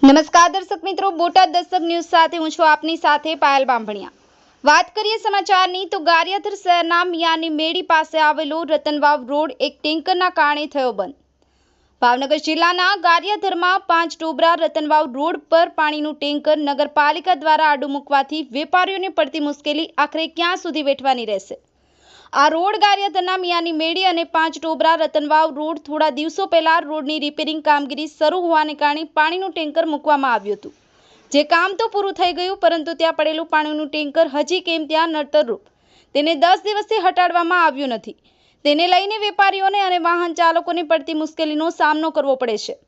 નમસ્કાર દર્શક મિત્રો, બોટાદ દસ્તક ન્યૂઝ સાથે હું છું આપની સાથે પાયલ બાંભણિયા। વાત કરીએ સમાચારની તો ગારિયાધાર શહેરના મિયાની મેડી પાસે આવેલો રતનવાવ રોડ એક ટેન્કરના કારણે થયો બંધ। ભાવનગર જિલ્લાના ગારિયાધારમાં 5 ટોબરા રતનવાવ રોડ પર પાણીનું ટેન્કર નગરપાલિકા દ્વારા આડું મૂકવાથી વેપારીઓને પડતી મુશ્કેલી આખરે ક્યાં સુધી વેઠવાની રહેશે। આ રોડ ગારિયાધારના મિયાની મેડી અને 5 ટોબરા રતનવાવ રોડ થોડા દિવસો પહેલા રોડની રિપેરિંગ કામગીરી શરૂ હોવાને કારણે પાણીનું ટેન્કર મૂકવામાં આવ્યું હતું, જે કામ તો પૂરું થઈ ગયું, પરંતુ ત્યાં પડેલું પાણીનું ટેન્કર હજી કેમ ત્યાં નડતરરૂપ તેને 10 દિવસથી હટાડવામાં આવ્યું નથી। તેને લઈને વેપારીઓને અને વાહન ચાલકોને પડતી મુશ્કેલીનો સામનો કરવો પડે છે।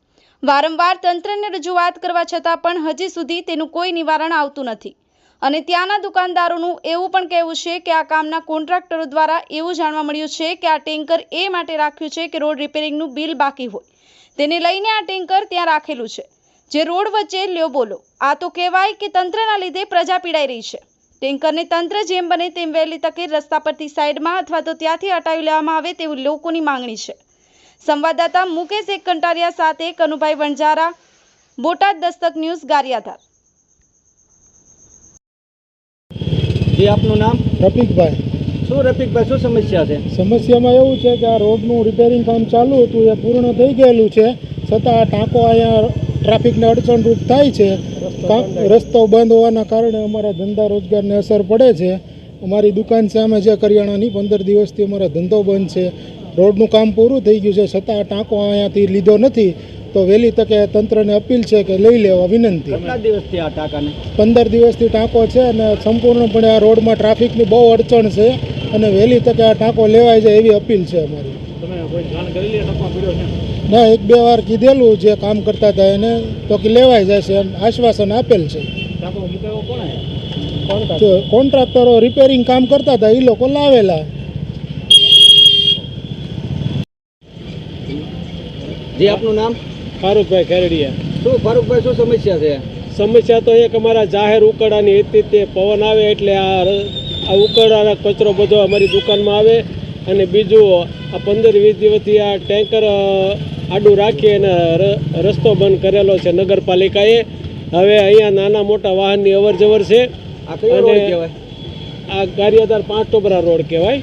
વારંવાર તંત્રને રજૂઆત કરવા છતાં પણ હજી સુધી તેનું કોઈ નિવારણ આવતું નથી અને ત્યાંના દુકાનદારોનું એવું પણ કહેવું છે કે આ કામના કોન્ટ્રાક્ટરો દ્વારા એવું જાણવા મળ્યું છે કે આ ટેન્કર એ માટે રાખ્યું છે કે રોડ રિપેરિંગનું બિલ બાકી હોય તેને લઈને આ ટેન્કર ત્યાં રાખેલું છે, જે રોડ વચ્ચે લ્યો બોલો। આ તો કહેવાય કે તંત્રના લીધે પ્રજા પીડાઈ રહી છે। ટેન્કરને તંત્ર જેમ બને તેમ વહેલી તકે રસ્તા પરથી સાઈડમાં અથવા તો ત્યાંથી હટાવી લેવામાં આવે તેવી લોકોની માંગણી છે। સંવાદદાતા મુકેશ કંટારિયા સાથે કનુભાઈ વણજારા, બોટાદ દસ્તક ન્યૂઝ, ગારિયાધાર। जी आपનું નામ? રફીકભાઈ। શું રફીકભાઈ, શું સમસ્યા છે? સમસ્યામાં એવું છે કે આ રોડનું રિપેરિંગ કામ ચાલુ હતું, એ પૂર્ણ થઈ ગયેલું છે, છતાં આ ટાંકો અહીંયા ટ્રાફિકને અડચણરૂપ થાય છે। રસ્તો બંધ હોવાના કારણે અમારા ધંધા રોજગારને અસર પડે છે। અમારી દુકાન સામે છે કરિયાણાની, 15 દિવસથી અમારો ધંધો બંધ છે। રોડનું કામ પૂરું થઈ ગયું છે, છતાં આ ટાંકો અહીંયાથી લીધો નથી, તો વહેલી તકે તંત્રને અપીલ છે કે લઈ લેવા વિનંતી। કેટલા દિવસથી આ ટાંકાને? 15 દિવસથી ટાંકો છે અને સંપૂર્ણપણે આ રોડમાં ટ્રાફિકની બહુ અડચણ છે અને વહેલી તકે આ ટાંકો લેવાય જાય એવી અપીલ છે અમારી। તમે કોઈ જાણ કરી લે ટાંકો પીડ્યો છે? ના, 1-2 વાર કીધેલું જે કામ કરતા હતા એને, તો કે લેવાઈ જશે એમ આશ્વાસન આપેલ છે। ટાંકો મૂકાયો કોણે? તો કોન્ટ્રાક્ટરો રિપેરિંગ કામ કરતા હતા, એ લોકો લાવેલા। જી આપનું નામ? ફારૂકભાઈ ખેરડિયા। શું ફારૂકભાઈ, શું સમસ્યા છે? સમસ્યા તો એક અમારા જાહેર ઉકરડાની હતી, તે પવન આવે એટલે આ ઉકરડાના કચરો બધો અમારી દુકાનમાં આવે, અને બીજું આ 15-20 દિવસથી આ ટેન્કર આડું રાખી અને રસ્તો બંધ કરેલો છે નગરપાલિકાએ। હવે અહીંયા નાના મોટા વાહનની અવર જવર છે। આ કયો રોડ કહેવાય? આ ગારિયાધાર 5 ટોબરા રોડ કહેવાય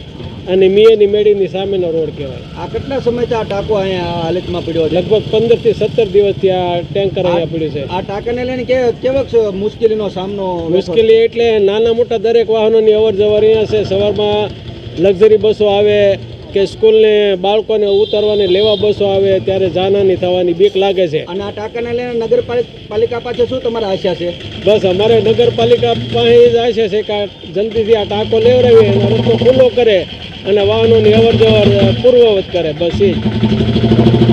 અને મિયાની મેડીની સામેનો રોડ કહેવાય। આ કેટલા સમયથી આ ટાંકો અહીંયા આ હાલતમાં પડ્યો છે? લગભગ 15 થી 17 દિવસથી આ ટેન્કર અહીંયા પડ્યું છે। આ ટાંકાને લઈને કેવો મુશ્કેલીનો સામનો? મુશ્કેલી એટલે નાના મોટા દરેક વાહનોની અવર જવર અહીંયા છે। સવારમાં લક્ઝરી બસો આવે કે સ્કૂલને બાળકોને ઉતારવાને લેવા બસો આવે ત્યારે જાનહાની થવાની બીક લાગે છે। અને આ ટાંકાને લઈને નગરપાલિકા પાસે શું તમારા આશા છે? બસ અમારે નગરપાલિકા પાસે એ જ આશા છે કે જલ્દીથી આ ટાંકો લેવડાવી અને રસ્તો ખુલ્લો કરે અને વાહનોની અવર જવર પૂર્વવત કરે, બસ એ જ।